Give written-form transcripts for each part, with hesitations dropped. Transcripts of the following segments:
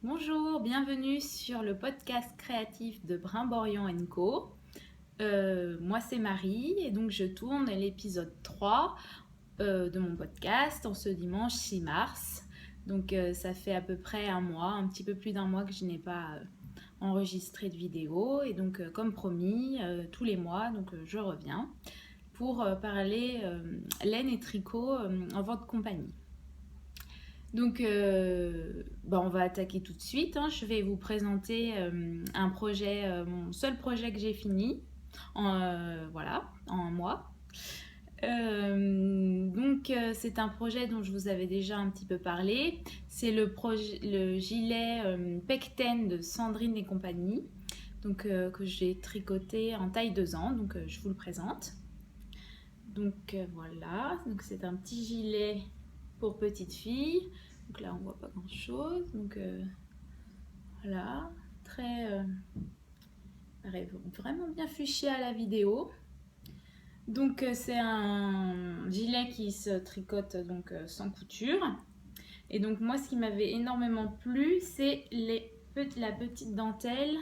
Bonjour, bienvenue sur le podcast créatif de Brimborian Co. Moi c'est Marie et donc je tourne l'épisode 3 de mon podcast en ce dimanche 6 mars. Donc ça fait à peu près un mois, un petit peu plus d'un mois que je n'ai pas enregistré de vidéo et donc comme promis tous les mois je reviens pour parler laine et tricot en votre compagnie. Donc, on va attaquer tout de suite, hein. Je vais vous présenter un projet, mon seul projet que j'ai fini, en un mois. C'est un projet dont je vous avais déjà un petit peu parlé. C'est le gilet Pecten de Sandrine et compagnie, que j'ai tricoté en taille 2 ans. Donc, je vous le présente. Voilà, donc c'est un petit gilet pour petite fille. Donc là, on voit pas grand chose. Voilà, très vraiment bien fuchsia à la vidéo. Donc c'est un gilet qui se tricote sans couture. Et donc moi, ce qui m'avait énormément plu, c'est la petite dentelle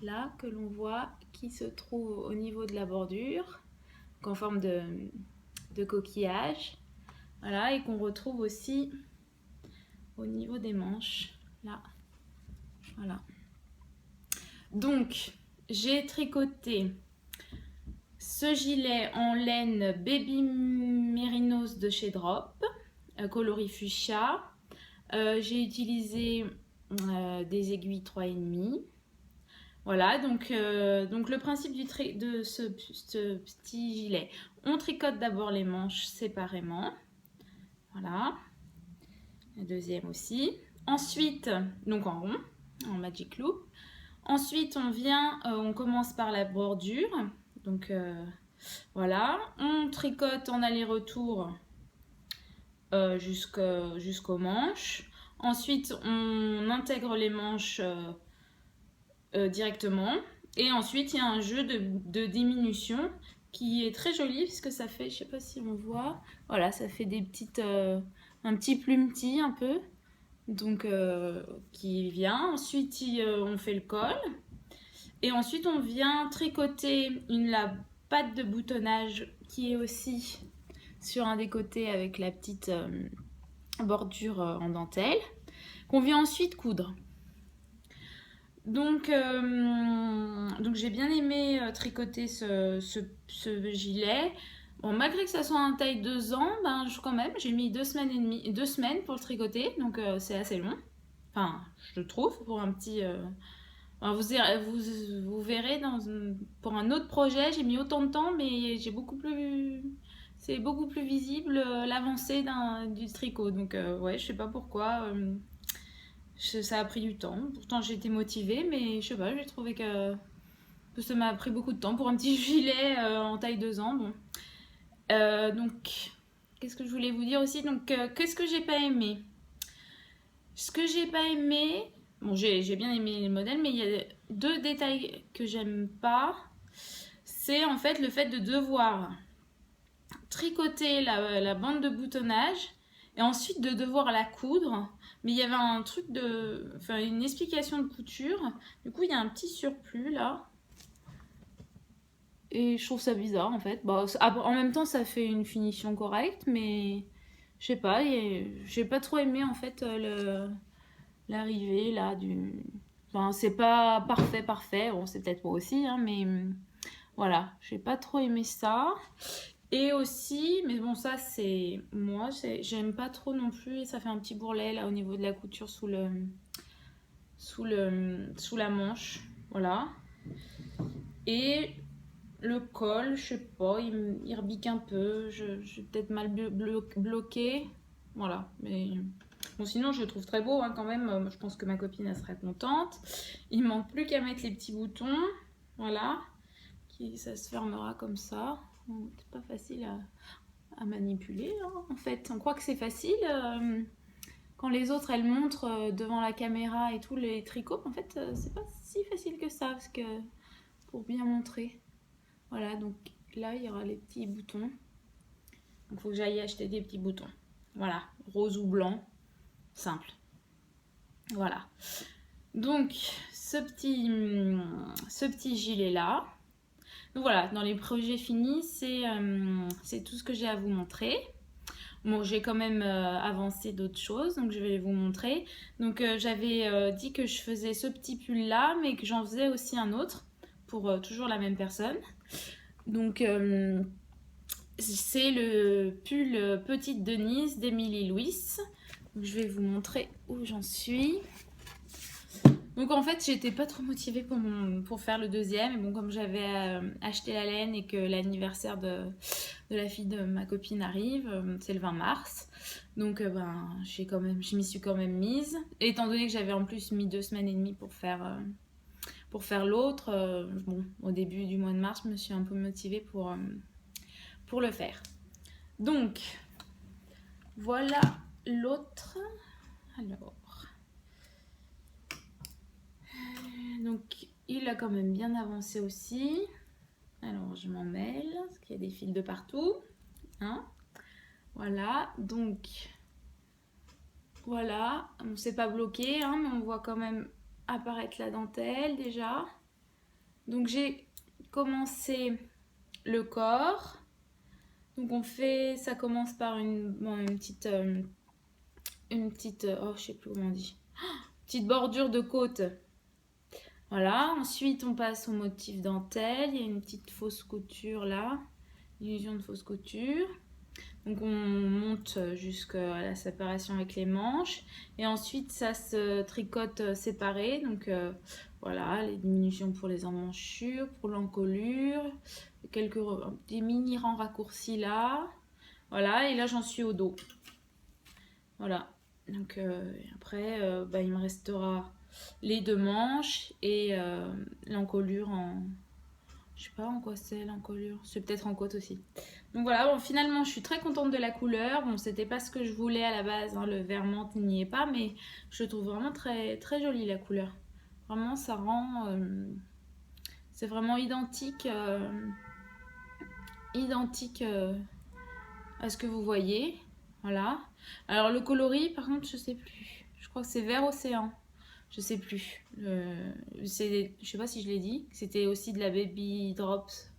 là que l'on voit qui se trouve au niveau de la bordure, en forme de coquillage. Voilà, et qu'on retrouve aussi au niveau des manches, là. Voilà. Donc, j'ai tricoté ce gilet en laine Baby Mérinos de chez Drop, coloris fuchsia. J'ai utilisé des aiguilles 3,5. Voilà, donc le principe de ce petit gilet, on tricote d'abord les manches séparément. Voilà. La deuxième aussi. Ensuite, donc en rond, en magic loop. Ensuite, on commence par la bordure. Voilà, on tricote en aller-retour jusqu'aux manches. Ensuite, on intègre les manches directement. Et ensuite, il y a un jeu de diminution qui est très joli puisque ça fait, je sais pas si on voit, voilà, ça fait un petit plumetis un peu. Qui vient. Ensuite, on fait le col. Et ensuite, on vient tricoter la patte de boutonnage qui est aussi sur un des côtés avec la petite bordure en dentelle, qu'on vient ensuite coudre. Donc j'ai bien aimé tricoter ce gilet. Bon, malgré que ça soit un taille 2 ans, quand même, j'ai mis 2 semaines pour le tricoter, donc c'est assez long. Enfin, je trouve, pour un petit... vous verrez, pour un autre projet, j'ai mis autant de temps, mais c'est beaucoup plus visible l'avancée du tricot. Donc, ouais, je sais pas pourquoi. Ça a pris du temps. Pourtant, j'ai été motivée, mais je sais pas, j'ai trouvé que ça m'a pris beaucoup de temps pour un petit gilet en taille 2 ans. Bon. Qu'est-ce que je voulais vous dire aussi? Qu'est-ce que j'ai pas aimé? Ce que j'ai pas aimé, bon, j'ai bien aimé le modèle, mais il y a 2 détails que j'aime pas. C'est en fait le fait de devoir tricoter la bande de boutonnage et ensuite de devoir la coudre. Mais il y avait une explication de couture. Du coup, il y a un petit surplus là. Et je trouve ça bizarre en fait. En même temps, ça fait une finition correcte, mais je sais pas, j'ai pas trop aimé en fait l'arrivée là du. Enfin, c'est pas parfait. Bon, c'est peut-être moi aussi, hein, mais voilà, j'ai pas trop aimé ça. Et aussi, mais bon, ça c'est moi, j'aime pas trop non plus. Et ça fait un petit bourrelet là au niveau de la couture sous la manche. Voilà. Et le col, je sais pas, il rebique un peu. Je suis peut-être mal bloquée. Voilà. Mais bon, sinon, je le trouve très beau hein, quand même. Je pense que ma copine, elle sera contente. Il manque plus qu'à mettre les petits boutons. Voilà. Ça se fermera comme ça. Bon, c'est pas facile à manipuler. Hein. En fait, on croit que c'est facile. Quand les autres, elles montrent devant la caméra et tout les tricots, en fait, c'est pas si facile que ça. Parce que pour bien montrer. Voilà, donc là, il y aura les petits boutons. Il faut que j'aille acheter des petits boutons. Voilà, rose ou blanc, simple. Voilà. Donc, ce petit gilet-là. Donc voilà, dans les projets finis, c'est tout ce que j'ai à vous montrer. Bon, j'ai quand même avancé d'autres choses, donc je vais vous montrer. Donc j'avais dit que je faisais ce petit pull-là, mais que j'en faisais aussi un autre, pour toujours la même personne. Donc c'est le pull Petite Denise d'Emily Louis. Donc, je vais vous montrer où j'en suis. Donc en fait, j'étais pas trop motivée pour faire le deuxième. Et bon, comme j'avais acheté la laine et que l'anniversaire de la fille de ma copine arrive, c'est le 20 mars. Donc je m'y suis quand même mise. Et étant donné que j'avais en plus mis 2 semaines et demie pour faire l'autre, bon, au début du mois de mars, je me suis un peu motivée pour le faire. Donc, voilà l'autre. Alors... Donc, il a quand même bien avancé aussi. Alors, je m'en mêle, parce qu'il y a des fils de partout. Hein, voilà, donc, voilà. On s'est pas bloqué, hein, mais on voit quand même apparaître la dentelle déjà. Donc, j'ai commencé le corps. Donc, ça commence par une petite, oh, je sais plus comment on dit. Petite bordure de côte. Voilà, ensuite on passe au motif dentelle, il y a une petite fausse couture là, illusion de fausse couture. Donc on monte jusqu'à la séparation avec les manches et ensuite ça se tricote séparé. Donc voilà, les diminutions pour les emmanchures, pour l'encolure, des mini rangs raccourcis là. Voilà, et là j'en suis au dos. Voilà, donc après il me restera les 2 manches et l'encolure en... Je sais pas en quoi c'est l'encolure, c'est peut-être en côte aussi. Donc voilà, bon, finalement je suis très contente de la couleur. Bon, c'était pas ce que je voulais à la base, hein, le vert menthe n'y est pas, mais je trouve vraiment très, très jolie la couleur. Vraiment ça rend... c'est vraiment identique, à ce que vous voyez. Voilà. Alors le coloris par contre je sais plus. Je crois que c'est vert océan. Je sais plus. Je sais pas si je l'ai dit. C'était aussi de la Baby Drops,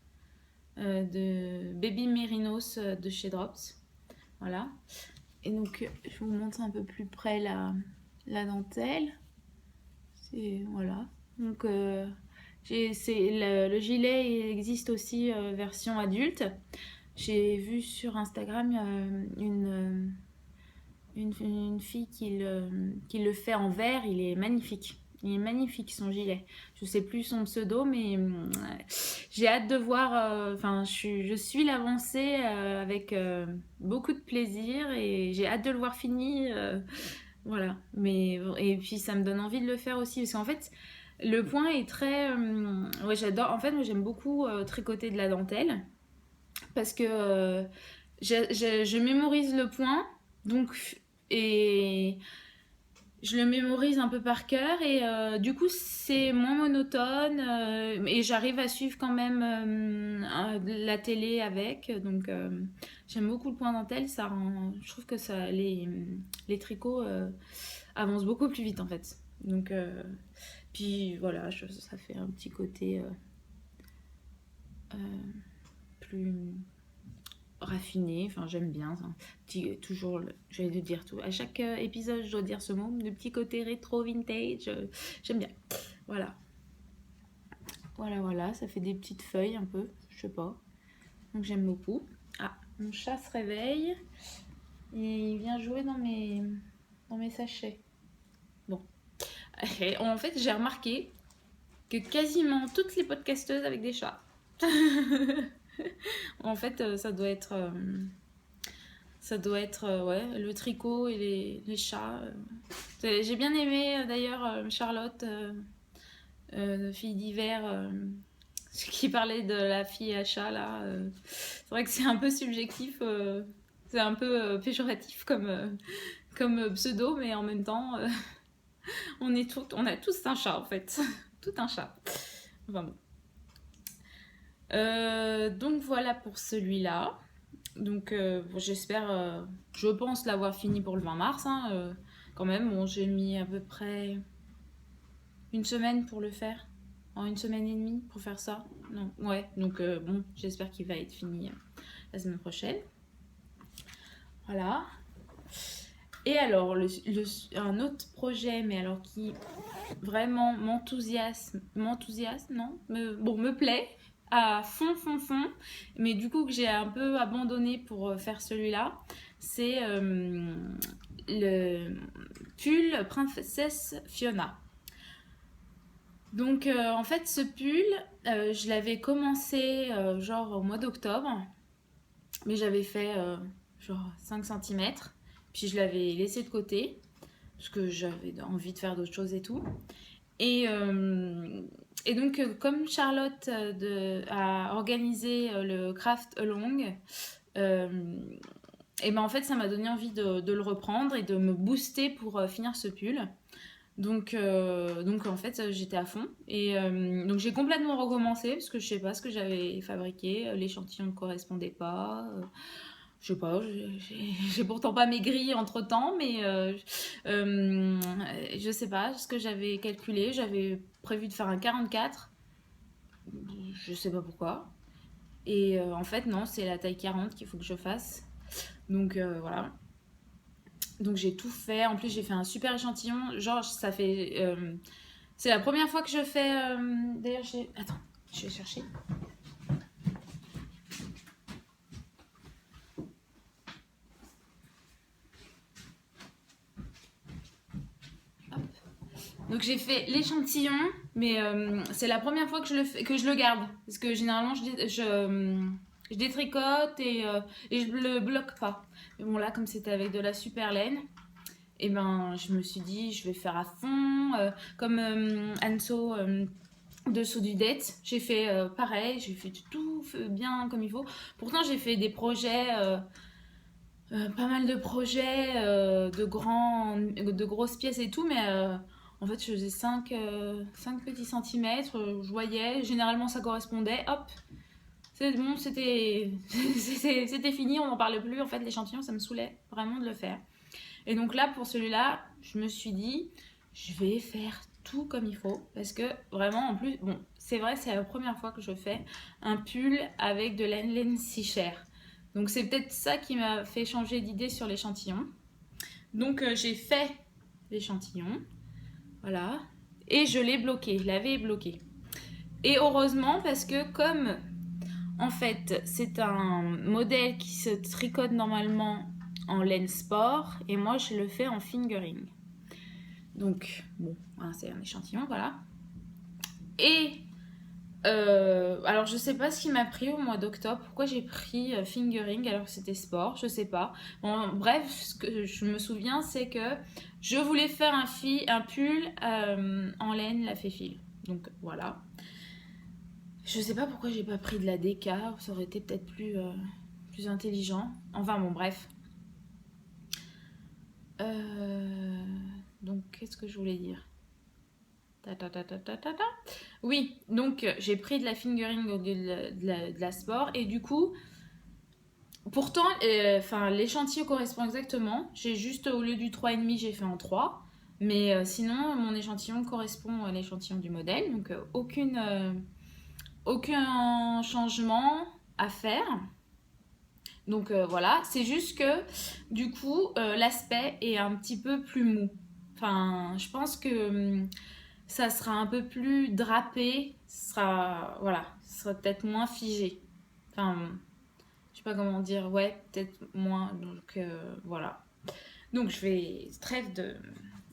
de Baby Mérinos de chez Drops. Voilà. Et donc, je vous montre un peu plus près la dentelle. Voilà. Donc, le gilet il existe aussi version adulte. J'ai vu sur Instagram une fille qui le fait en vert, il est magnifique. Il est magnifique son gilet. Je sais plus son pseudo, mais j'ai hâte de voir. Enfin, je suis l'avancée avec beaucoup de plaisir et j'ai hâte de le voir fini. Voilà. Et puis ça me donne envie de le faire aussi parce qu'en fait, le point est très. Ouais, j'adore. En fait, moi j'aime beaucoup tricoter de la dentelle parce que je mémorise le point. Donc, et je le mémorise un peu par cœur et du coup c'est moins monotone et j'arrive à suivre quand même la télé avec. Donc j'aime beaucoup le point dentelle, je trouve que les tricots avancent beaucoup plus vite en fait. Donc puis voilà, ça fait un petit côté plus raffiné, enfin j'aime bien ça. Toujours, je vais dire tout, à chaque épisode je dois dire ce mot, le petit côté rétro vintage, j'aime bien. Voilà, voilà, ça fait des petites feuilles un peu, je sais pas, donc j'aime beaucoup. Ah, mon chat se réveille et il vient jouer dans mes sachets. Bon, et en fait j'ai remarqué que quasiment toutes les podcasteuses avec des chats. En fait, ça doit être ouais, le tricot et les chats. J'ai bien aimé d'ailleurs Charlotte, fille d'hiver, qui parlait de la fille à chat là. C'est vrai que c'est un peu subjectif, c'est un peu péjoratif comme pseudo, mais en même temps, on a tous un chat en fait. Tout un chat. Enfin bon. Donc voilà pour celui-là. Donc j'espère, je pense l'avoir fini pour le 20 mars. Hein, quand même, bon, j'ai mis à peu près une semaine pour le faire. En une semaine et demie pour faire ça. Non, ouais, donc bon, j'espère qu'il va être fini la semaine prochaine. Voilà. Et alors, un autre projet, mais alors qui vraiment m'enthousiasme, non, me plaît à fond, fond, fond, mais du coup que j'ai un peu abandonné pour faire celui-là, c'est le pull Princesse Fiona. Donc en fait ce pull, je l'avais commencé genre au mois d'octobre, mais j'avais fait genre 5 cm, puis je l'avais laissé de côté, parce que j'avais envie de faire d'autres choses et tout. Et donc, comme Charlotte a organisé le craft along, et ben en fait, ça m'a donné envie de le reprendre et de me booster pour finir ce pull. Donc en fait, j'étais à fond. Et donc, j'ai complètement recommencé parce que je sais pas ce que j'avais fabriqué. L'échantillon ne correspondait pas. Je sais pas, j'ai pourtant pas maigri entre temps, mais je sais pas ce que j'avais calculé. J'avais prévu de faire un 44, je sais pas pourquoi. Et en fait, non, c'est la taille 40 qu'il faut que je fasse. Donc voilà. Donc j'ai tout fait. En plus, j'ai fait un super échantillon. Genre, ça fait. C'est la première fois que je fais. D'ailleurs, j'ai. Attends, je vais chercher. Donc j'ai fait l'échantillon, mais c'est la première fois que je le garde. Parce que généralement, je détricote et je le bloque pas. Mais bon, là, comme c'était avec de la super laine, et ben, je me suis dit, je vais faire à fond. Comme Anso de Saut du Dette, j'ai fait pareil, j'ai fait tout bien comme il faut. Pourtant, j'ai fait des projets. Pas mal de projets, de grosses pièces et tout, mais en fait, je faisais 5 petits centimètres, je voyais, généralement ça correspondait, hop, c'est bon, c'était fini, on n'en parlait plus. En fait, l'échantillon, ça me saoulait vraiment de le faire. Et donc là, pour celui-là, je me suis dit, je vais faire tout comme il faut, parce que vraiment, en plus, bon, c'est vrai, c'est la première fois que je fais un pull avec de la laine si chère. Donc c'est peut-être ça qui m'a fait changer d'idée sur l'échantillon. Donc j'ai fait l'échantillon, voilà, et je l'ai bloqué, je l'avais bloqué. Et heureusement parce que comme en fait c'est un modèle qui se tricote normalement en laine sport et moi je le fais en fingering. Donc bon, c'est un échantillon, voilà. Et alors je sais pas ce qui m'a pris au mois d'octobre, pourquoi j'ai pris fingering alors que c'était sport, je sais pas. Bon, bref, ce que je me souviens c'est que je voulais faire un pull en laine la fil. Donc voilà. Je sais pas pourquoi j'ai pas pris de la DK, ça aurait été peut-être plus intelligent. Enfin bon, bref. Donc qu'est-ce que je voulais dire? Oui, donc j'ai pris de la fingering, de la sport, et du coup, pourtant, l'échantillon correspond exactement. J'ai juste, au lieu du 3,5, j'ai fait en 3. Mais sinon, mon échantillon correspond à l'échantillon du modèle, donc aucun changement à faire. Donc voilà, c'est juste que du coup, l'aspect est un petit peu plus mou. Enfin, je pense que ça sera un peu plus drapé, ça sera peut-être moins figé. Enfin, je sais pas comment dire, ouais, peut-être moins. Donc voilà. Donc je vais trêve de.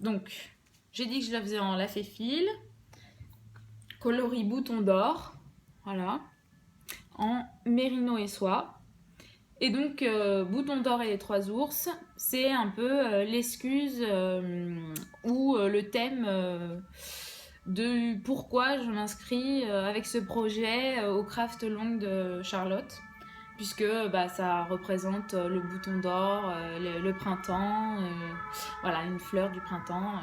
Donc j'ai dit que je la faisais en lafet fil, coloris bouton d'or, voilà, en mérino et soie. Et donc, Bouton d'or et les 3 ours, c'est un peu l'excuse ou le thème de pourquoi je m'inscris avec ce projet au Craft Long de Charlotte. Puisque ça représente le bouton d'or, le printemps, voilà, une fleur du printemps.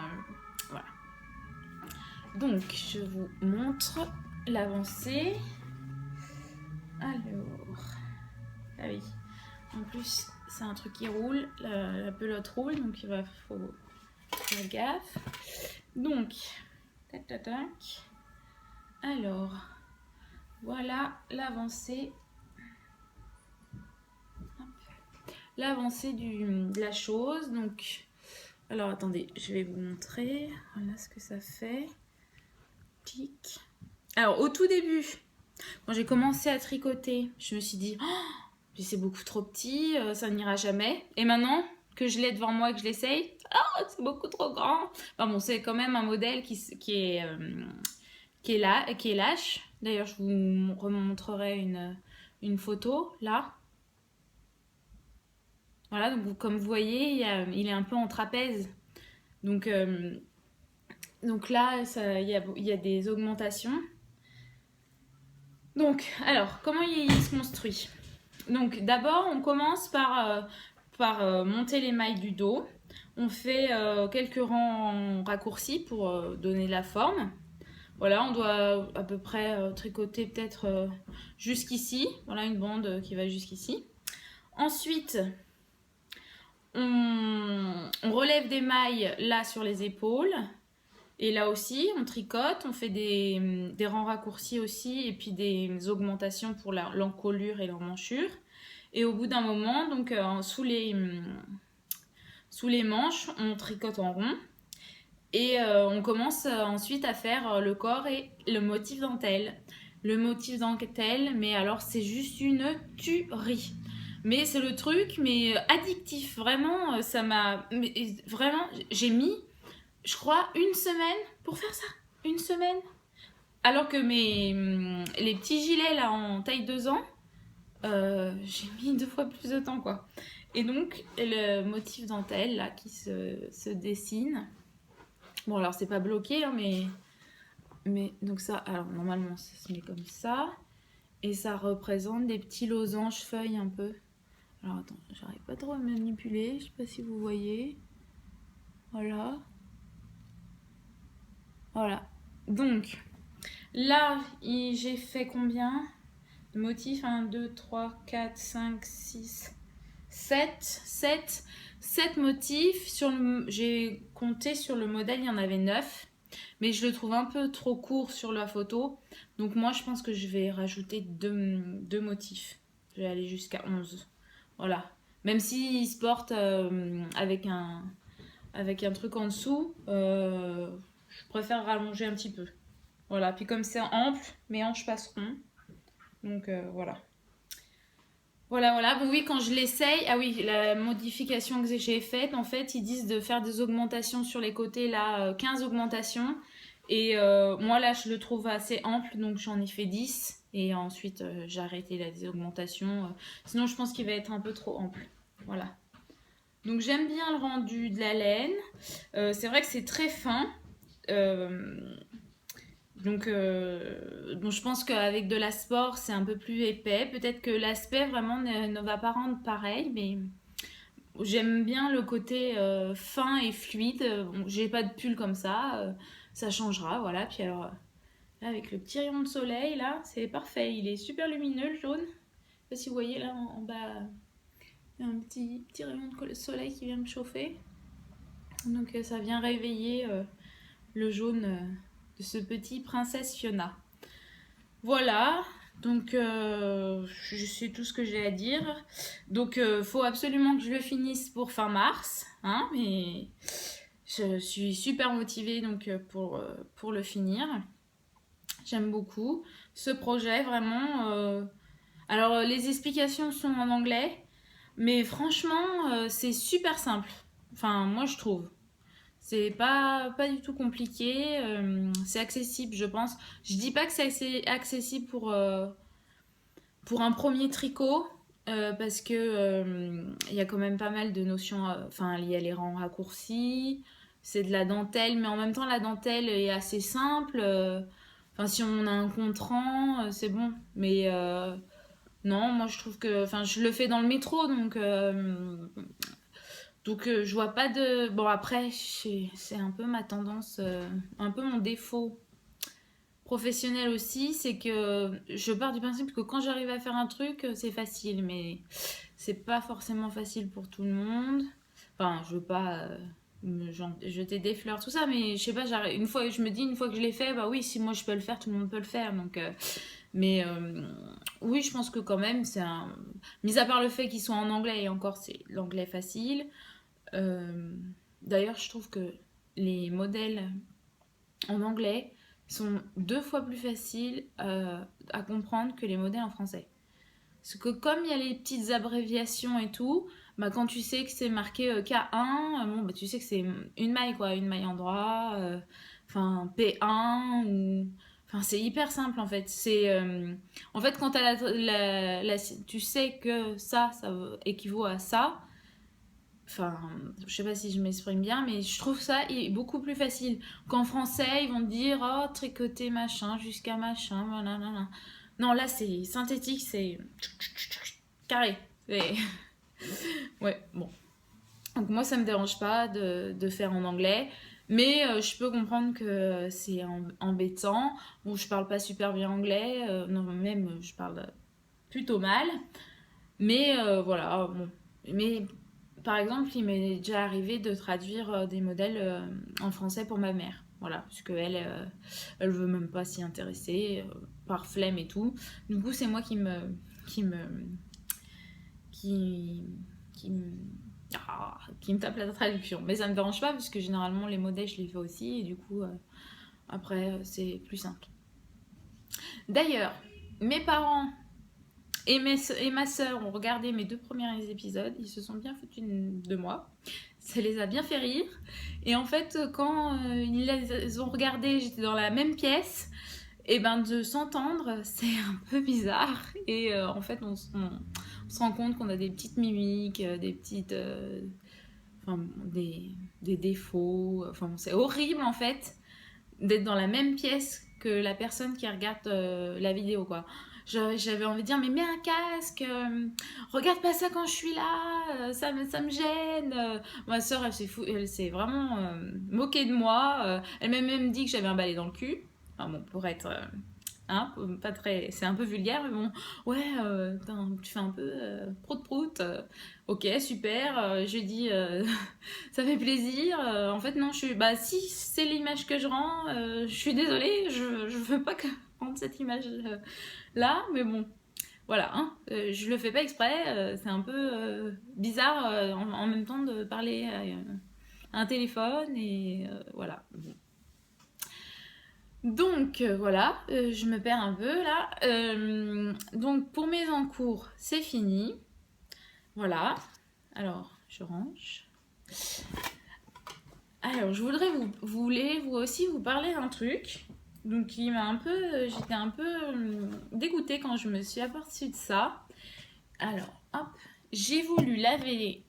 Voilà. Donc, je vous montre l'avancée. Alors, ah oui. En plus, c'est un truc qui roule, la pelote roule, donc faut faire gaffe. Donc, tac, tac, tac. Alors, voilà l'avancée. L'avancée de la chose. Donc, alors attendez, je vais vous montrer. Voilà ce que ça fait. Clic. Alors, au tout début, quand j'ai commencé à tricoter, je me suis dit, oh, c'est beaucoup trop petit, ça n'ira jamais. Et maintenant que je l'ai devant moi et que je l'essaye, oh, c'est beaucoup trop grand. Enfin bon, c'est quand même un modèle qui est là, qui est lâche. D'ailleurs, je vous remontrerai une photo là. Voilà, donc comme vous voyez, il est un peu en trapèze. Donc là, il y a des augmentations. Donc, alors, comment il se construit? Donc, d'abord, on commence par monter les mailles du dos. On fait quelques rangs raccourcis pour donner la forme. Voilà, on doit à peu près tricoter peut-être jusqu'ici. Voilà, une bande qui va jusqu'ici. Ensuite, on relève des mailles là sur les épaules. Et là aussi, on tricote, on fait des rangs raccourcis aussi et puis des augmentations pour l'encolure et l'emmanchure. Et au bout d'un moment, donc sous les manches, on tricote en rond. Et on commence ensuite à faire le corps et le motif dentelle. Le motif dentelle, mais alors c'est juste une tuerie. Mais c'est le truc, mais addictif. Vraiment, ça m'a... Vraiment, j'ai mis, je crois, une semaine pour faire ça. Une semaine. Alors que les petits gilets là en taille 2 ans, j'ai mis 2 fois plus de temps quoi. Et donc le motif dentelle là qui se dessine. Bon alors c'est pas bloqué hein, mais donc ça, alors normalement ça se met comme ça. Et ça représente des petits losanges feuilles un peu. Alors attends, j'arrive pas trop à manipuler, je sais pas si vous voyez. Voilà. Voilà. Donc, là, j'ai fait combien de motifs? 1, 2, 3, 4, 5, 6, 7 motifs. J'ai compté sur le modèle, il y en avait 9. Mais je le trouve un peu trop court sur la photo. Donc moi, je pense que je vais rajouter 2 motifs. Je vais aller jusqu'à 11. Voilà. Même s'il se porte avec un truc en dessous, je préfère rallonger un petit peu. Voilà, puis comme c'est ample, mes hanches passeront. Donc voilà. Voilà. Bon, oui, quand je l'essaye, ah oui, la modification que j'ai faite, en fait, ils disent de faire des augmentations sur les côtés, là, 15 augmentations. Et moi, là, je le trouve assez ample, donc j'en ai fait 10. Et ensuite, j'ai arrêté les augmentations. Sinon, je pense qu'il va être un peu trop ample. Voilà. Donc, j'aime bien le rendu de la laine. C'est vrai que c'est très fin. Donc je pense qu'avec de la sport, c'est un peu plus épais. Peut-être que l'aspect vraiment ne va pas rendre pareil, mais j'aime bien le côté fin et fluide. Bon, j'ai pas de pull comme ça changera, voilà. Puis alors, là, avec le petit rayon de soleil, là, c'est parfait. Il est super lumineux, le jaune. Je sais pas si vous voyez là en bas, il y a un petit rayon de soleil qui vient me chauffer. Donc ça vient réveiller le jaune de ce petit princesse Fiona. Voilà, donc je sais tout ce que j'ai à dire. Donc faut absolument que je le finisse pour fin mars, hein, mais je suis super motivée donc pour le finir. J'aime beaucoup ce projet, vraiment. Alors les explications sont en anglais, mais franchement c'est super simple. Enfin moi je trouve. C'est pas du tout compliqué, c'est accessible, je pense. Je dis pas que c'est accessible pour un premier tricot, parce que il y a quand même pas mal de notions. Enfin, il y a les rangs raccourcis, c'est de la dentelle, mais en même temps, la dentelle est assez simple. Enfin, si on a un contre-rang, c'est bon. Mais non, moi je trouve que. Enfin, je le fais dans le métro, donc. Donc je vois pas de... Bon après, c'est un peu ma tendance, un peu mon défaut professionnel aussi, c'est que je pars du principe que quand j'arrive à faire un truc, c'est facile, mais c'est pas forcément facile pour tout le monde. Enfin, je veux pas jeter des fleurs, tout ça, mais je sais pas, une fois, je me dis, une fois que je l'ai fait, bah oui, si moi je peux le faire, tout le monde peut le faire, donc... mais oui, je pense que quand même, c'est un... Mis à part le fait qu'ils soient en anglais, et encore, c'est l'anglais facile. Euh, D'ailleurs, je trouve que les modèles en anglais sont 2 fois plus faciles à comprendre que les modèles en français. Parce que comme il y a les petites abréviations et tout, bah quand tu sais que c'est marqué K1, bon, bah tu sais que c'est une maille quoi, une maille en droit, enfin P1 ou... Enfin c'est hyper simple en fait. En fait quand t'as tu sais que ça équivaut à ça, enfin je sais pas si je m'exprime bien, mais je trouve ça beaucoup plus facile. Qu'en français ils vont te dire oh tricoter machin jusqu'à machin, voilà. Non là c'est synthétique, c'est carré. Ouais, bon. Donc moi, ça me dérange pas de faire en anglais, mais je peux comprendre que c'est embêtant. Bon, je parle pas super bien anglais, non, même je parle plutôt mal, mais voilà, bon. Mais par exemple, il m'est déjà arrivé de traduire des modèles en français pour ma mère. Voilà, parce qu'elle elle veut même pas s'y intéresser, par flemme et tout. Du coup, c'est moi qui me, qui, qui me tape la traduction. Mais ça me dérange pas puisque généralement les modèles je les fais aussi et du coup après c'est plus simple. D'ailleurs, mes parents et ma soeur ont regardé mes 2 premiers épisodes, ils se sont bien foutus de moi. Ça les a bien fait rire. Et en fait, quand ils les ont regardés, j'étais dans la même pièce. Et ben de s'entendre, c'est un peu bizarre. Et en fait, on se rend compte qu'on a des petites mimiques, des petites... enfin, des défauts. Enfin, c'est horrible en fait d'être dans la même pièce que la personne qui regarde la vidéo, quoi. J'avais envie de dire, mais mets un casque, regarde pas ça quand je suis là, ça me gêne. Ma soeur, elle s'est vraiment moquée de moi. Elle m'a même dit que j'avais un balai dans le cul. Enfin bon, pour être hein, pas très, c'est un peu vulgaire, mais bon, ouais, tu fais un peu prout-prout. Ok, super. Je dis, ça fait plaisir. En fait, non, bah, si c'est l'image que je rends, je suis désolée, je veux pas rendre cette image-là, mais bon, voilà, hein, je le fais pas exprès, c'est un peu bizarre en même temps de parler à un téléphone, et voilà. Bon. Donc voilà, je me perds un peu là. Donc pour mes encours, c'est fini. Voilà. Alors, je range. Alors, je voulais vous aussi vous parler d'un truc. Donc, j'étais un peu dégoûtée quand je me suis aperçue de ça. Alors, hop, j'ai voulu laver,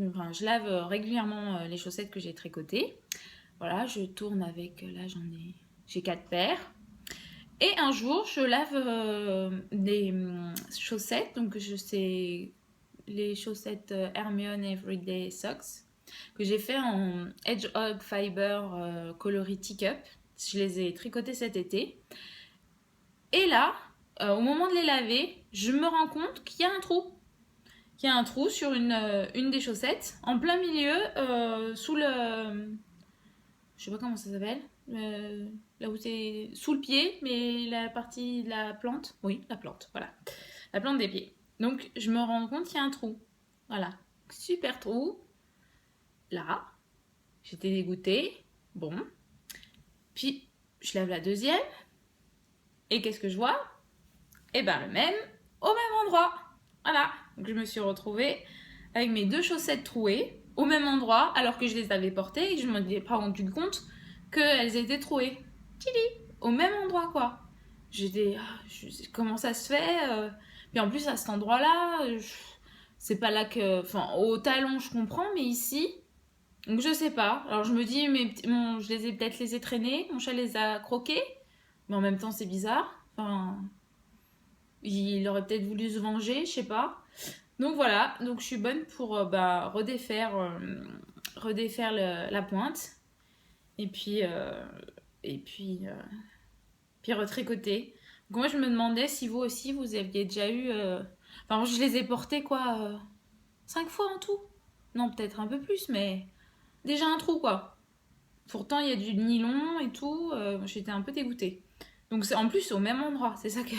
enfin, je lave régulièrement les chaussettes que j'ai tricotées. Voilà, je tourne avec, là j'ai 4 paires. Et un jour, je lave des chaussettes, donc c'est les chaussettes Hermione Everyday Socks que j'ai fait en Hedgehog Fiber coloris Teacup. Je les ai tricotées cet été. Et là, au moment de les laver, je me rends compte qu'il y a un trou. Qu'il y a un trou sur une des chaussettes, en plein milieu, sous le... Je sais pas comment ça s'appelle. Là où c'est sous le pied, mais la partie de la plante. Oui, la plante, voilà. La plante des pieds. Donc, je me rends compte qu'il y a un trou. Voilà. Super trou. Là. J'étais dégoûtée. Bon. Puis, je lave la deuxième. Et qu'est-ce que je vois? Eh ben, le même, au même endroit. Voilà. Donc, je me suis retrouvée avec mes 2 chaussettes trouées, au même endroit, alors que je les avais portées, et je ne m'en pas rendu compte qu'elles étaient trouées. Tili, au même endroit, quoi. J'étais... comment ça se fait Puis en plus, à cet endroit-là, c'est pas là que... Enfin, au talon, je comprends, mais ici... Donc je sais pas. Alors je me dis, mais je les ai peut-être laissés traîner, mon chat les a croqués, mais en même temps, c'est bizarre. Enfin, il aurait peut-être voulu se venger, je sais pas. Donc voilà, donc je suis bonne pour redéfaire la pointe et puis retricoter. Donc moi je me demandais si vous aussi vous aviez déjà eu... Enfin je les ai portés quoi 5 fois en tout. Non peut-être un peu plus mais déjà un trou quoi. Pourtant il y a du nylon et tout, j'étais un peu dégoûtée. Donc c'est en plus au même endroit, c'est ça que...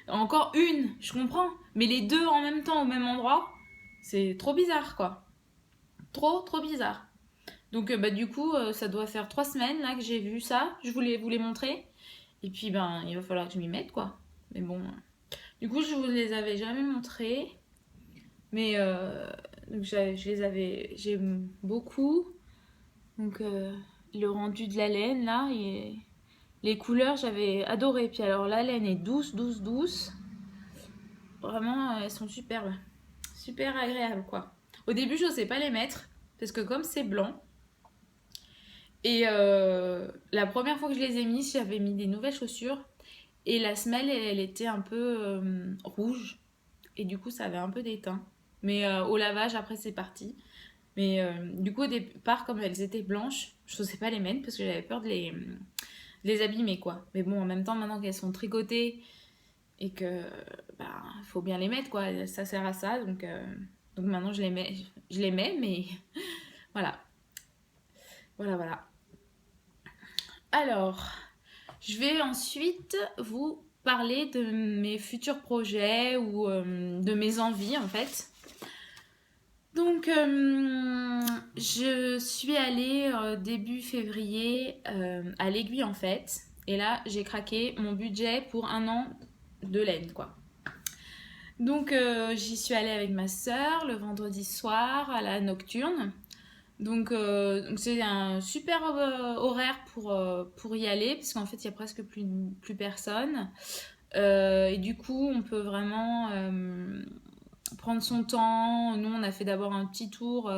Encore une, je comprends, mais les deux en même temps au même endroit, c'est trop bizarre quoi. Trop bizarre. Donc bah, du coup, ça doit faire 3 semaines là que j'ai vu ça, je voulais vous les montrer. Et puis ben, il va falloir que je m'y mette quoi. Mais bon, du coup je vous les avais jamais montrés. Mais donc je les avais, j'aime beaucoup. Donc le rendu de la laine là, et les couleurs j'avais adoré. Puis alors la laine est douce. Vraiment elles sont superbes, super agréables quoi. Au début je n'osais pas les mettre parce que comme c'est blanc. Et la première fois que je les ai mis, j'avais mis des nouvelles chaussures. Et la semelle, elle était un peu rouge. Et du coup, ça avait un peu déteint. Mais au lavage, après, c'est parti. Mais du coup, au départ, comme elles étaient blanches, je n'osais pas les mettre parce que j'avais peur de les abîmer, quoi. Mais bon, en même temps, maintenant qu'elles sont tricotées et que bah, faut bien les mettre, quoi. Ça sert à ça. Donc maintenant, je les mets, mais voilà. Voilà. Alors, je vais ensuite vous parler de mes futurs projets ou de mes envies en fait. Donc, je suis allée début février à l'Aiguille en fait. Et là, j'ai craqué mon budget pour 1 an de laine quoi. Donc, j'y suis allée avec ma sœur le vendredi soir à la nocturne. Donc c'est un super horaire pour y aller, parce qu'en fait, il y a presque plus personne. Et du coup, on peut vraiment prendre son temps. Nous, on a fait d'abord un petit tour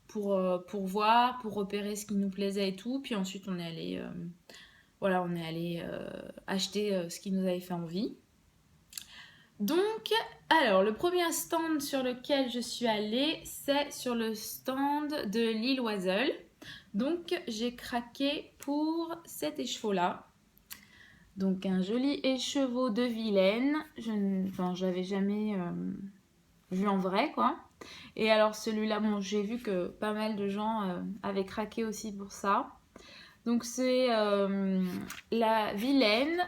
pour voir, pour repérer ce qui nous plaisait et tout. Puis ensuite, on est allé acheter ce qui nous avait fait envie. Donc, alors, le premier stand sur lequel je suis allée, c'est sur le stand de Lille Oiseul. Donc, j'ai craqué pour cet écheveau-là. Donc, un joli écheveau de Vilaine. J'avais jamais vu en vrai, quoi. Et alors, celui-là, bon, j'ai vu que pas mal de gens avaient craqué aussi pour ça. Donc c'est la Vilaine,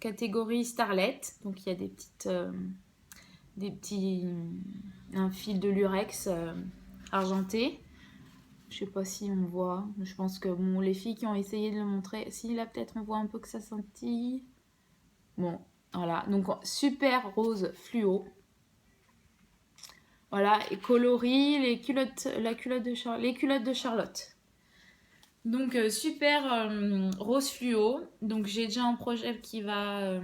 catégorie Starlet. Donc il y a un fil de lurex argenté. Je sais pas si on voit. Je pense que bon, les filles qui ont essayé de le montrer, si là peut-être on voit un peu que ça scintille. Bon, voilà. Donc super rose fluo. Voilà, et coloris les culottes de Charlotte. Donc super rose fluo. Donc j'ai déjà un projet qui va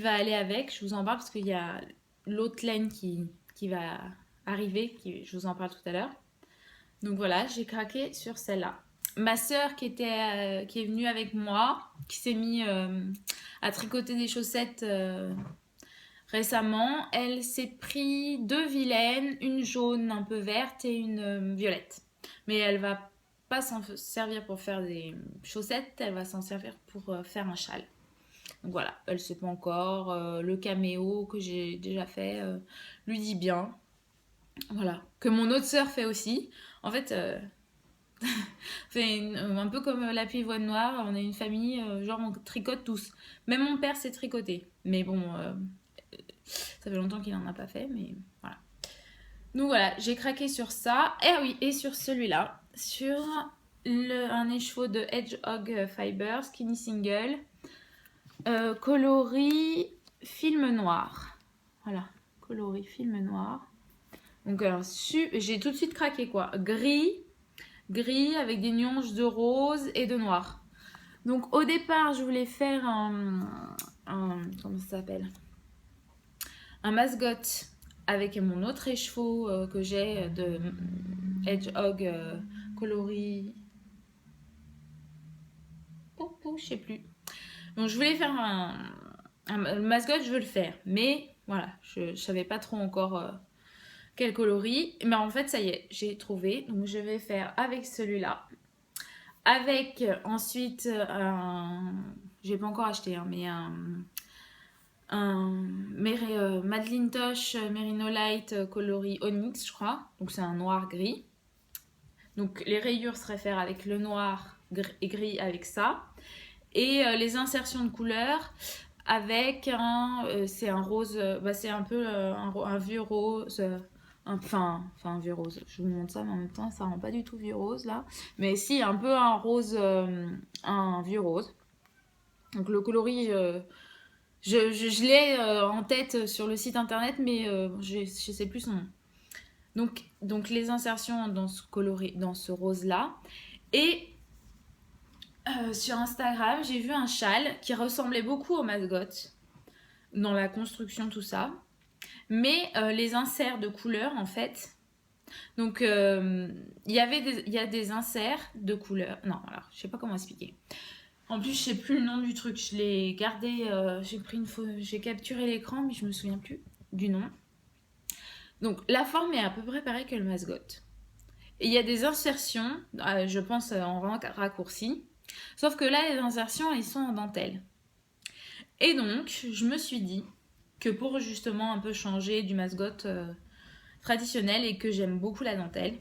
aller avec. Je vous en parle parce qu'il y a l'autre laine qui va arriver. Je vous en parle tout à l'heure. Donc voilà, j'ai craqué sur celle-là. Ma sœur qui est venue avec moi, qui s'est mis à tricoter des chaussettes récemment, elle s'est pris 2 vilaines, une jaune un peu verte et une violette. Mais elle va pas s'en servir pour faire des chaussettes, elle va s'en servir pour faire un châle. Donc voilà, elle sait pas encore. Le caméo que j'ai déjà fait lui dit bien. Voilà, que mon autre sœur fait aussi. En fait, c'est un peu comme la pivoine noire, on est une famille, genre on tricote tous. Même mon père s'est tricoté. Mais bon, ça fait longtemps qu'il n'en a pas fait, mais voilà. Donc voilà, j'ai craqué sur ça. Et oui, et sur celui-là, sur un écheveau de Hedgehog Fiber, Skinny Single, coloris film noir. Voilà, coloris film noir. Donc alors, j'ai tout de suite craqué quoi. Gris avec des nuances de rose et de noir. Donc au départ, je voulais faire comment ça s'appelle, un mascotte avec mon autre écheveau que j'ai de Hedgehog coloris. Je sais plus. Donc je voulais faire un mascotte, je veux le faire. Mais voilà, je savais pas trop encore quel coloris. Mais en fait, ça y est, j'ai trouvé. Donc je vais faire avec celui-là. Avec ensuite j'ai pas encore acheté, hein, mais un Madeline Tosh Merino Light coloris Onyx, je crois. Donc c'est un noir gris. Donc les rayures seraient faites avec le noir et gris avec ça. Et les insertions de couleurs avec c'est un rose, c'est un peu un vieux rose, enfin un vieux rose, je vous montre ça mais en même temps ça rend pas du tout vieux rose là, mais si un peu un rose, un vieux rose. Donc le coloris, je l'ai en tête sur le site internet mais je sais plus son nom. Donc les insertions dans ce coloris, dans ce rose là. Et sur Instagram, j'ai vu un châle qui ressemblait beaucoup au mascotte dans la construction, tout ça. Mais les inserts de couleurs, en fait. Donc, il y a des inserts de couleurs. Non, alors, je sais pas comment expliquer. En plus, je sais plus le nom du truc. Je l'ai gardé, j'ai pris une photo, j'ai capturé l'écran, mais je me souviens plus du nom. Donc, la forme est à peu près pareille que le mascotte. Et il y a des insertions, je pense en raccourci. Sauf que là, les insertions, elles sont en dentelle. Et donc, je me suis dit que pour justement un peu changer du mascotte traditionnel et que j'aime beaucoup la dentelle,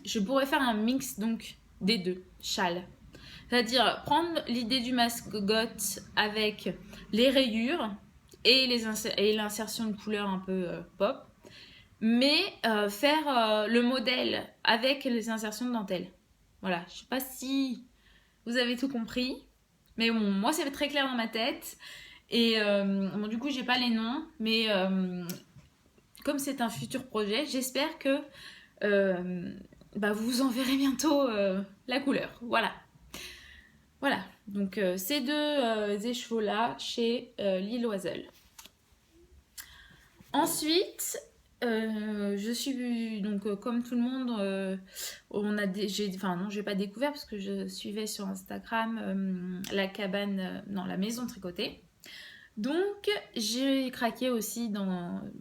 je pourrais faire un mix donc des deux, châle. C'est-à-dire prendre l'idée du mascotte avec les rayures et l'insertion de couleurs un peu pop, mais faire le modèle avec les insertions de dentelle. Voilà, je sais pas si vous avez tout compris, mais bon, moi c'est très clair dans ma tête. Et bon, du coup, j'ai pas les noms, mais comme c'est un futur projet, j'espère que vous en verrez bientôt la couleur. Voilà. Voilà. Donc, ces deux écheveaux-là chez Lille Oiselle. Ensuite, je suis donc comme tout le monde, j'ai pas découvert parce que je suivais sur Instagram la cabane, la maison tricotée. Donc j'ai craqué aussi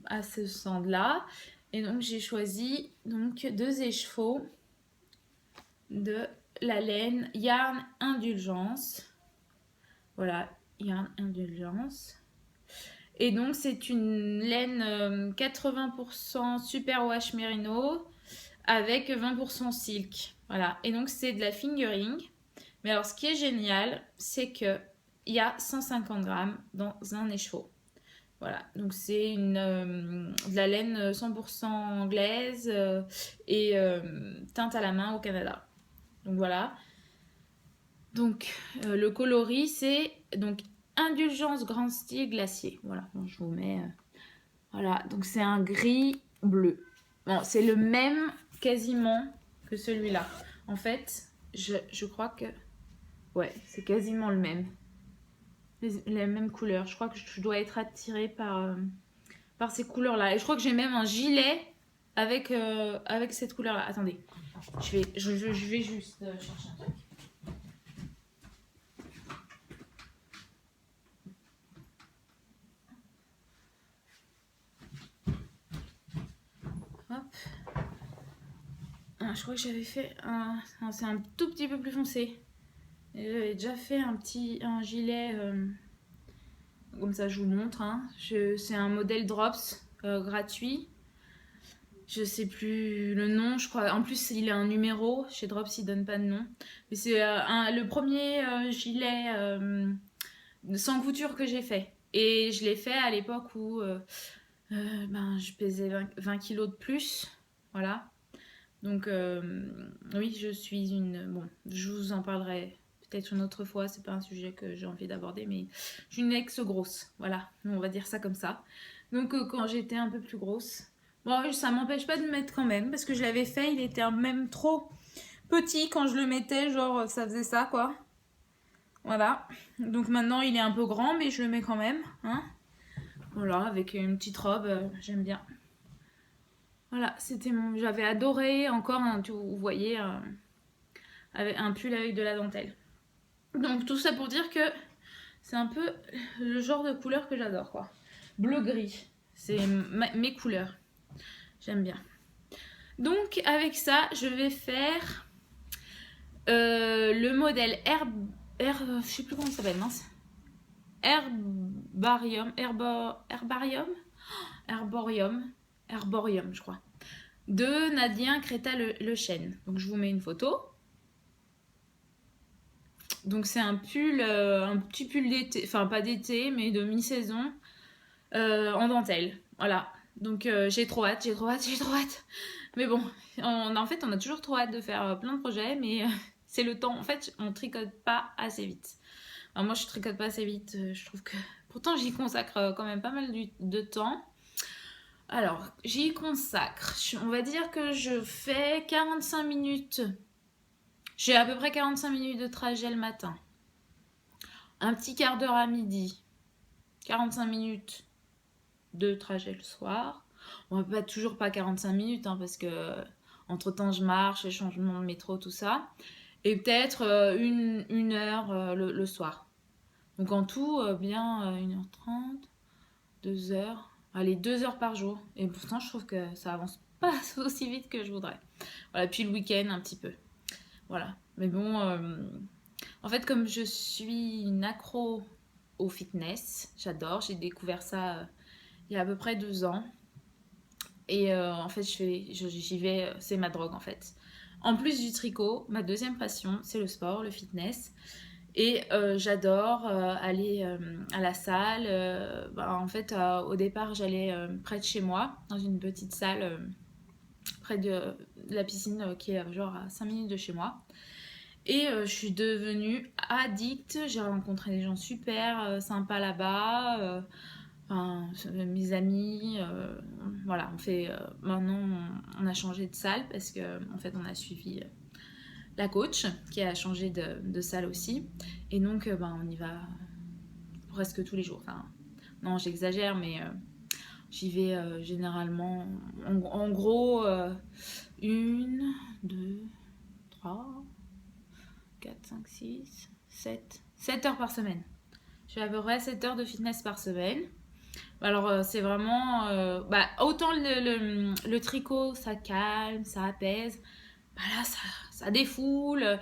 à ce stand-là et donc j'ai choisi donc 2 écheveaux de la laine Yarn Indulgence. Voilà, Yarn Indulgence. Et donc c'est une laine 80% superwash merino avec 20% silk. Voilà, et donc c'est de la fingering. Mais alors ce qui est génial, c'est que il y a 150 grammes dans un écheveau. Voilà, donc c'est de la laine 100% anglaise et teinte à la main au Canada. Donc voilà. Donc le coloris c'est donc Indulgence grand style glacier. Voilà, bon, je vous mets. Voilà, donc c'est un gris bleu. Bon, c'est le même quasiment que celui-là. En fait, je crois que ouais, c'est quasiment le même. Les mêmes couleurs. Je crois que je dois être attirée par ces couleurs-là. Et je crois que j'ai même un gilet avec cette couleur-là. Attendez, je vais juste chercher un truc. Hop. Ah, je crois que j'avais fait c'est un tout petit peu plus foncé. J'avais déjà fait un gilet... comme ça je vous le montre, hein. C'est un modèle Drops gratuit. Je sais plus le nom, je crois. En plus, il a un numéro. Chez Drops, il donne pas de nom. Mais c'est le premier gilet sans couture que j'ai fait. Et je l'ai fait à l'époque où je pesais 20 kilos de plus. Voilà. Donc, oui, je suis une... Bon, je vous en parlerai peut-être une autre fois, c'est pas un sujet que j'ai envie d'aborder, mais je suis une ex-grosse, voilà, on va dire ça comme ça. Donc quand j'étais un peu plus grosse, bon, ça m'empêche pas de le mettre quand même, parce que je l'avais fait, il était même trop petit quand je le mettais, genre ça faisait ça quoi. Voilà, donc maintenant il est un peu grand, mais je le mets quand même, hein. Voilà, avec une petite robe, j'aime bien. Voilà, j'avais adoré encore, vous voyez, avec un pull avec de la dentelle. Donc tout ça pour dire que c'est un peu le genre de couleur que j'adore quoi. Bleu-gris, c'est mes couleurs. J'aime bien. Donc avec ça, je vais faire le modèle je sais plus comment ça s'appelle, mince. Herbarium, je crois. de Nadien Créta Le Chêne. Donc je vous mets une photo. Donc c'est un pull, un petit pull d'été, enfin pas d'été, mais de mi-saison, en dentelle. Voilà. Donc j'ai trop hâte, j'ai trop hâte, j'ai trop hâte. Mais bon, en fait, on a toujours trop hâte de faire plein de projets, mais c'est le temps. En fait, on tricote pas assez vite. Alors moi, je tricote pas assez vite. Je trouve que pourtant j'y consacre quand même pas mal de temps. Alors, j'y consacre. On va dire que je fais 45 minutes. J'ai à peu près 45 minutes de trajet le matin. Un petit quart d'heure à midi. 45 minutes de trajet le soir. On va pas toujours pas 45 minutes, hein, parce que entre temps je marche, les changements de métro, tout ça. Et peut-être une heure le soir. Donc en tout, bien 1h30, 2 heures. Allez, 2 heures par jour. Et pourtant, je trouve que ça avance pas aussi vite que je voudrais. Voilà, puis le week-end, un petit peu. Voilà. Mais bon, en fait, comme je suis une accro au fitness, j'adore. J'ai découvert ça il y a à peu près 2 ans. Et en fait, j'y vais, c'est ma drogue en fait. En plus du tricot, ma deuxième passion, c'est le sport, le fitness. Et j'adore aller à la salle. En fait, au départ, j'allais près de chez moi, dans une petite salle près de la piscine qui est genre à 5 minutes de chez moi. Et je suis devenue addicte. J'ai rencontré des gens super sympas là-bas. Enfin, mes amis, voilà, on fait. Maintenant, on a changé de salle parce que en fait, on a suivi la coach qui a changé de salle aussi. Et donc, on y va presque tous les jours. Enfin, non, j'exagère, mais j'y vais généralement, en gros, 7 heures par semaine. Je fais à peu près 7 heures de fitness par semaine. Alors, c'est vraiment. Autant le tricot, ça calme, ça apaise. Là, ça défoule.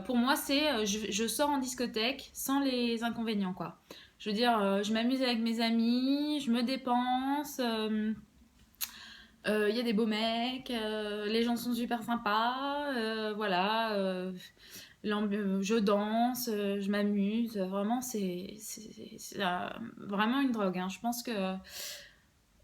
Pour moi, je sors en discothèque sans les inconvénients, quoi. Je veux dire, je m'amuse avec mes amis, je me dépense. Il y a des beaux mecs, les gens sont super sympas. Voilà. Je danse, je m'amuse. Vraiment, c'est vraiment une drogue, hein. Je pense que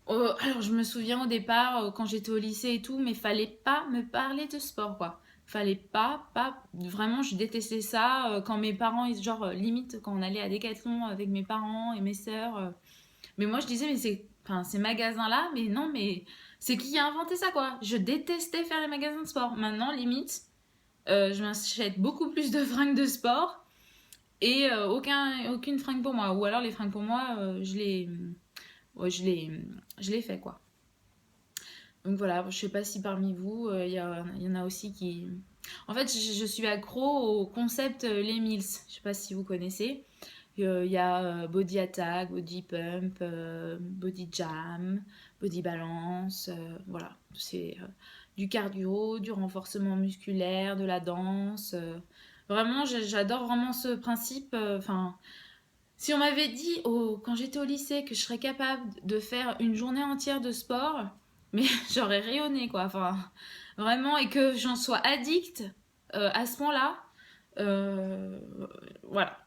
alors, je me souviens au départ, quand j'étais au lycée et tout, mais fallait pas me parler de sport, quoi. Fallait pas. Vraiment, je détestais ça. Quand mes parents, genre, limite, quand on allait à Decathlon avec mes parents et mes sœurs. Mais moi, je disais, mais enfin, ces magasins-là, mais non, mais c'est qui a inventé ça, quoi? Je détestais faire les magasins de sport. Maintenant, limite, je m'achète beaucoup plus de fringues de sport et aucune fringue pour moi. Ou alors, les fringues pour moi, ouais, je l'ai fait, quoi. Donc voilà, je sais pas si parmi vous, il y en a aussi qui. En fait, je suis accro au concept les Mills. Je sais pas si vous connaissez. Il y a Body Attack, Body Pump, Body Jam, Body Balance. Voilà, c'est du cardio, du renforcement musculaire, de la danse. Vraiment, j'adore vraiment ce principe. Enfin, si on m'avait dit quand j'étais au lycée que je serais capable de faire une journée entière de sport, mais j'aurais rayonné, quoi. Enfin, vraiment, et que j'en sois addict à ce point-là, euh, voilà.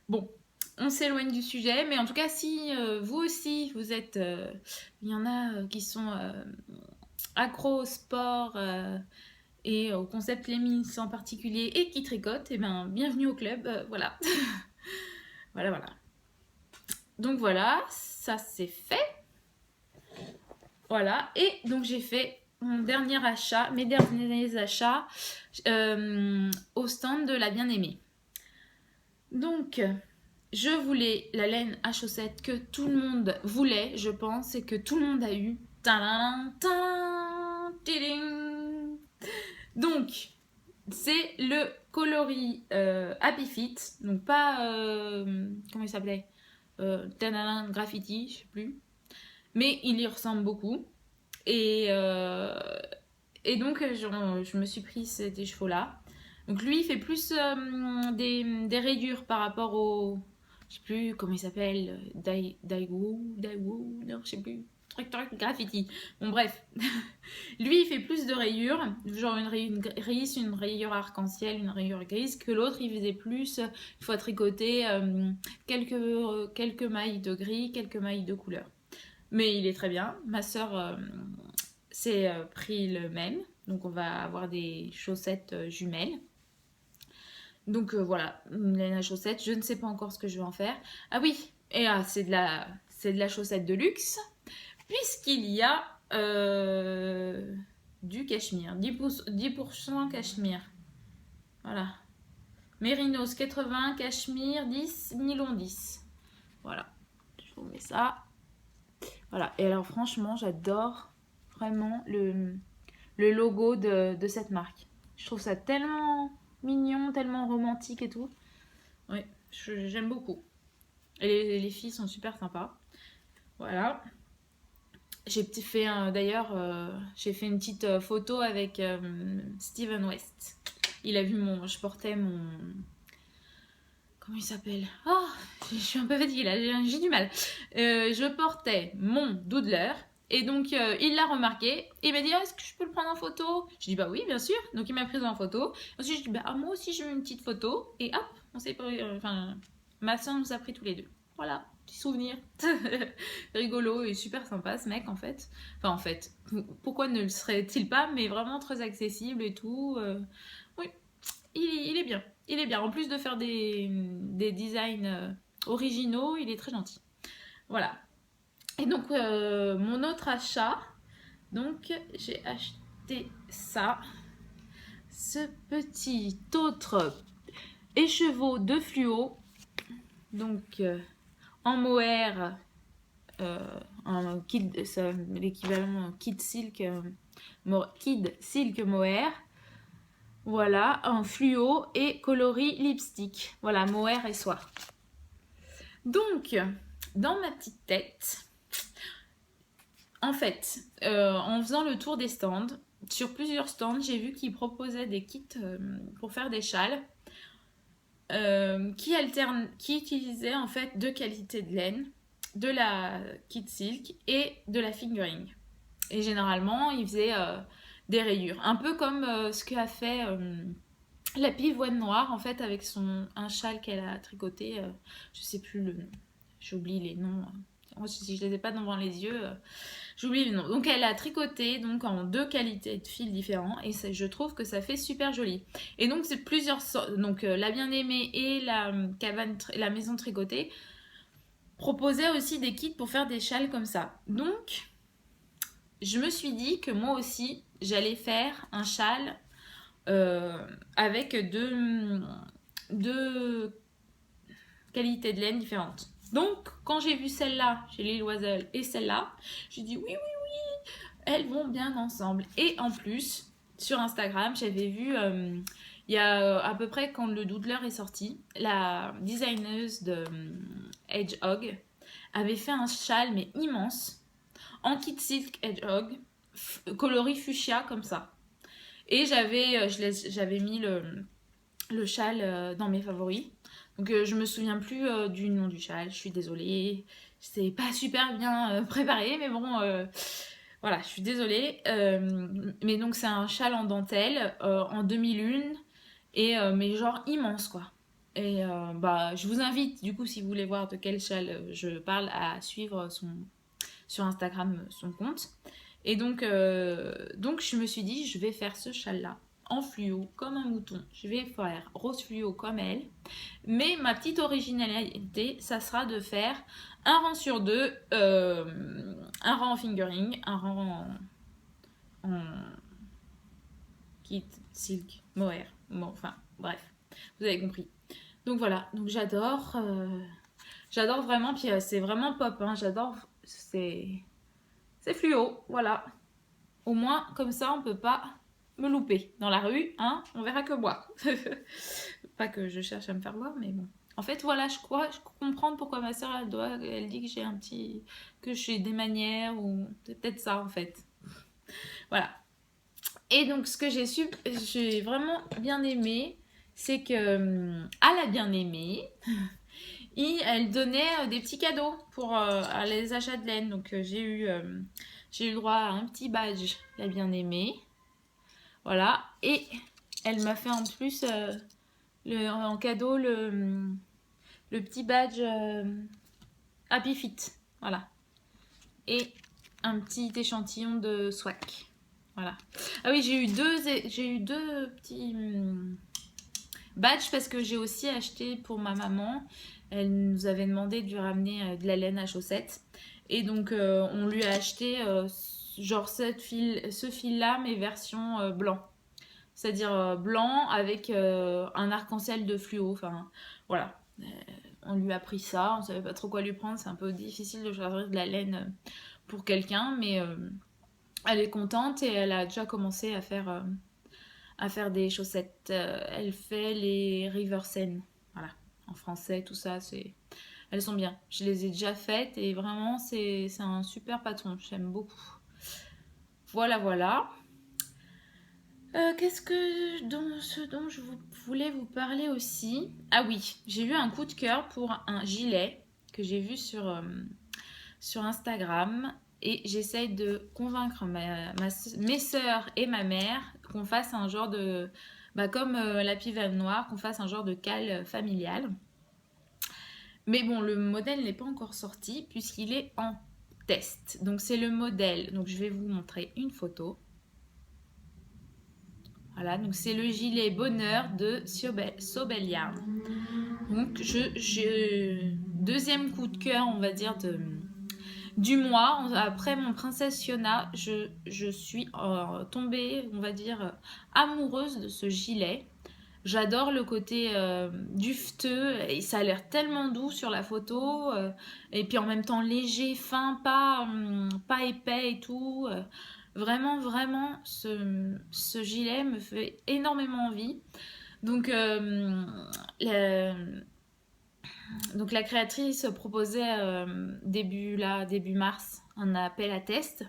Bon, on s'éloigne du sujet, mais en tout cas, si vous aussi, vous êtes... Il y en a qui sont accros au sport et au concept Lemmings en particulier et qui tricotent, et ben bienvenue au club, voilà. Voilà. Donc voilà, ça c'est fait. Voilà, et donc j'ai fait mes derniers achats au stand de la bien-aimée. Donc, je voulais la laine à chaussettes que tout le monde voulait, je pense, et que tout le monde a eu. Donc, c'est le coloris Happy Fit, donc pas comment il s'appelait, Graffiti, je sais plus, mais il y ressemble beaucoup. Et donc je me suis pris ces chevaux-là. Donc lui il fait plus des rayures par rapport au, je sais plus comment il s'appelle, Daewoo, non je sais plus graffiti. Bon bref, lui il fait plus de rayures, genre une rayure arc-en-ciel, une rayure grise, que l'autre il faisait plus, il faut tricoter quelques mailles de gris, quelques mailles de couleur. Mais il est très bien. Ma soeur s'est pris le même, donc on va avoir des chaussettes jumelles. Donc voilà, la chaussette, je ne sais pas encore ce que je vais en faire. Ah oui, et c'est de la chaussette de luxe, puisqu'il y a du cachemire, 10% cachemire. Voilà. Mérinos 80, cachemire 10, nylon 10. Voilà, je vous mets ça. Voilà, et alors franchement, j'adore vraiment le logo de cette marque. Je trouve ça tellement mignon, tellement romantique et tout. Oui, j'aime beaucoup. Et les filles sont super sympas. Voilà. J'ai fait d'ailleurs, j'ai fait une petite photo avec Steven West. Il a vu je portais mon, comment il s'appelle? Oh, je suis un peu fatiguée là, j'ai du mal. Je portais mon doodler. Et donc, il l'a remarqué. Et il m'a dit, est-ce que je peux le prendre en photo? Je dis, bah oui, bien sûr. Donc, il m'a prise en photo. Ensuite, je dis, bah moi aussi, je veux une petite photo. Et hop, on s'est pris, ma soeur nous a pris tous les deux. Voilà, petit souvenir. Rigolo et super sympa, ce mec, en fait. Enfin, en fait, pourquoi ne le serait-il pas? Mais vraiment très accessible et tout. Oui, il est bien. Il est bien. En plus de faire des designs originaux, il est très gentil. Voilà. Et donc, mon autre achat, donc j'ai acheté ça. Ce petit autre écheveau de fluo. Donc, en mohair, en kid, l'équivalent kid silk mohair. Voilà, en fluo et coloris lipstick. Voilà, mohair et soie. Donc, dans ma petite tête, en fait, en faisant le tour des stands, sur plusieurs stands, j'ai vu qu'ils proposaient des kits pour faire des châles qui utilisaient en fait deux qualités de laine, de la kit silk et de la fingering. Et généralement, ils faisaient des rayures. Un peu comme ce qu'a fait la pivoine noire, en fait, avec un châle qu'elle a tricoté. Je sais plus le nom. J'oublie les noms. Si je les ai pas devant les yeux, j'oublie les noms. Donc, elle a tricoté donc, en deux qualités de fils différents. Et je trouve que ça fait super joli. Et donc, c'est plusieurs sortes. Donc, la bien-aimée et la maison tricotée proposaient aussi des kits pour faire des châles comme ça. Donc, je me suis dit que moi aussi, j'allais faire un châle avec deux qualités de laine différentes. Donc, quand j'ai vu celle-là chez Lille Oiselle et celle-là, j'ai dit oui, elles vont bien ensemble. Et en plus, sur Instagram, j'avais vu, il y a à peu près quand le doodler est sorti, la designeuse de Hedgehog avait fait un châle, mais immense, en kit silk Hedgehog, coloris fuchsia comme ça. Et j'avais mis le châle dans mes favoris. Donc je me souviens plus du nom du châle, je suis désolée. C'est pas super bien préparé, mais bon, voilà, je suis désolée. Mais donc c'est un châle en dentelle, en demi-lune, mais genre immense quoi. Et je vous invite, du coup, si vous voulez voir de quel châle je parle, à suivre sur Instagram son compte. Et donc je me suis dit, je vais faire ce châle-là en fluo, comme un mouton. Je vais faire rose fluo comme elle. Mais ma petite originalité, ça sera de faire un rang sur deux, un rang en fingering, un rang en kit, silk, mohair. Bon, enfin, bref, vous avez compris. Donc voilà, donc j'adore vraiment, puis c'est vraiment pop, hein, j'adore, c'est fluo, voilà. Au moins, comme ça, on peut pas me louper dans la rue, hein, on verra que moi. Pas que je cherche à me faire voir, mais bon. En fait, voilà, je comprends pourquoi ma soeur, elle dit que que j'ai des manières, ou c'est peut-être ça, en fait. Voilà. Et donc, ce que j'ai vraiment bien aimé, c'est que, à la bien-aimée, Et elle donnait des petits cadeaux pour les achats de laine. Donc j'ai eu le droit à un petit badge, la bien-aimée. Voilà. Et elle m'a fait en plus en cadeau le petit badge Happy Fit. Voilà. Et un petit échantillon de swag. Voilà. Ah oui, j'ai eu deux petits badges parce que j'ai aussi acheté pour ma maman. Elle nous avait demandé de lui ramener de la laine à chaussettes. Et donc, on lui a acheté genre ce fil-là, mais version blanc. C'est-à-dire blanc avec un arc-en-ciel de fluo. Enfin, voilà. On lui a pris ça. On savait pas trop quoi lui prendre. C'est un peu difficile de choisir de la laine pour quelqu'un, mais elle est contente et elle a déjà commencé à faire des chaussettes. Elle fait les Riversen, voilà, en français, tout ça, elles sont bien. Je les ai déjà faites et vraiment, c'est un super patron, j'aime beaucoup. Voilà, voilà. Ce dont je voulais vous parler aussi. Ah oui, j'ai eu un coup de cœur pour un gilet que j'ai vu sur Instagram et j'essaye de convaincre mes sœurs et ma mère qu'on fasse un genre de... Bah comme la pivane noire, qu'on fasse un genre de cale familial. Mais bon, le modèle n'est pas encore sorti puisqu'il est en test. Donc c'est le modèle. Donc je vais vous montrer une photo. Voilà, donc c'est le gilet bonheur de Sobel Yarn. Donc deuxième coup de cœur, on va dire, du mois. Après mon Princesse Fiona, je suis tombée, on va dire, amoureuse de ce gilet. J'adore le côté dufteux et ça a l'air tellement doux sur la photo. Et puis en même temps léger, fin, pas épais et tout. Vraiment, vraiment, ce gilet me fait énormément envie. Donc, la, donc la créatrice proposait début mars un appel à test.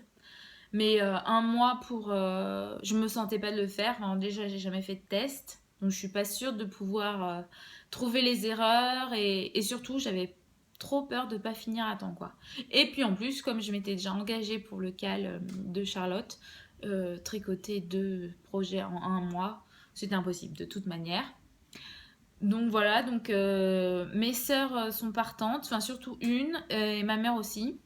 Mais un mois pour... je me sentais pas de le faire. Enfin, déjà, j'ai jamais fait de test. Donc, je suis pas sûre de pouvoir trouver les erreurs. Et surtout, j'avais trop peur de pas finir à temps, quoi. Et puis, en plus, comme je m'étais déjà engagée pour le cal de Charlotte, tricoter 2 projets en un mois, c'était impossible de toute manière. Donc voilà, donc mes sœurs sont partantes, enfin surtout une, et ma mère aussi.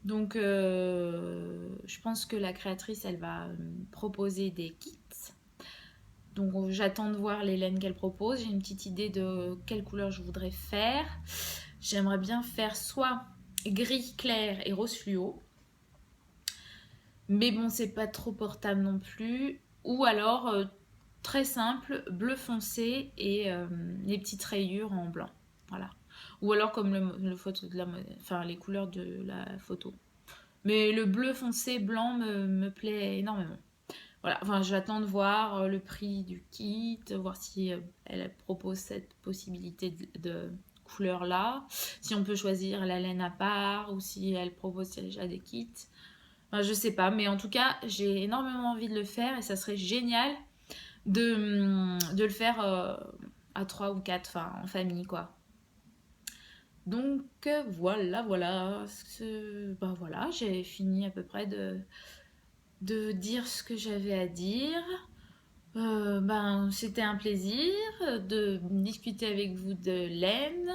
Donc, je pense que la créatrice, elle va proposer des kits. Donc, j'attends de voir les laines qu'elle propose. J'ai une petite idée de quelle couleur je voudrais faire. J'aimerais bien faire soit gris clair et rose fluo. Mais bon, c'est pas trop portable non plus. Ou alors, très simple, bleu foncé et les petites rayures en blanc. Voilà. Ou alors comme le photo de enfin, les couleurs de la photo. Mais le bleu foncé blanc me plaît énormément. Voilà, enfin j'attends de voir le prix du kit, voir si elle propose cette possibilité de couleur là, si on peut choisir la laine à part ou si elle propose déjà des kits. Enfin, je sais pas, mais en tout cas j'ai énormément envie de le faire et ça serait génial de le faire à 3 ou 4, enfin en famille quoi. Donc voilà, voilà. Ben voilà, j'ai fini à peu près de dire ce que j'avais à dire. Ben, c'était un plaisir de discuter avec vous de laine.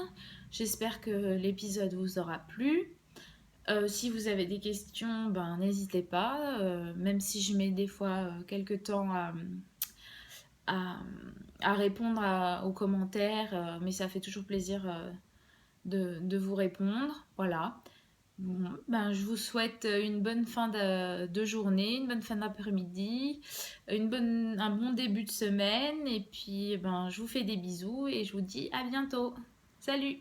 J'espère que l'épisode vous aura plu. Si vous avez des questions, ben, n'hésitez pas. Même si je mets des fois quelques temps à, à répondre aux commentaires, mais ça fait toujours plaisir de vous répondre. Voilà. Bon, ben, je vous souhaite une bonne fin de journée, une bonne fin d'après-midi, un bon début de semaine. Et puis, ben, je vous fais des bisous et je vous dis à bientôt. Salut!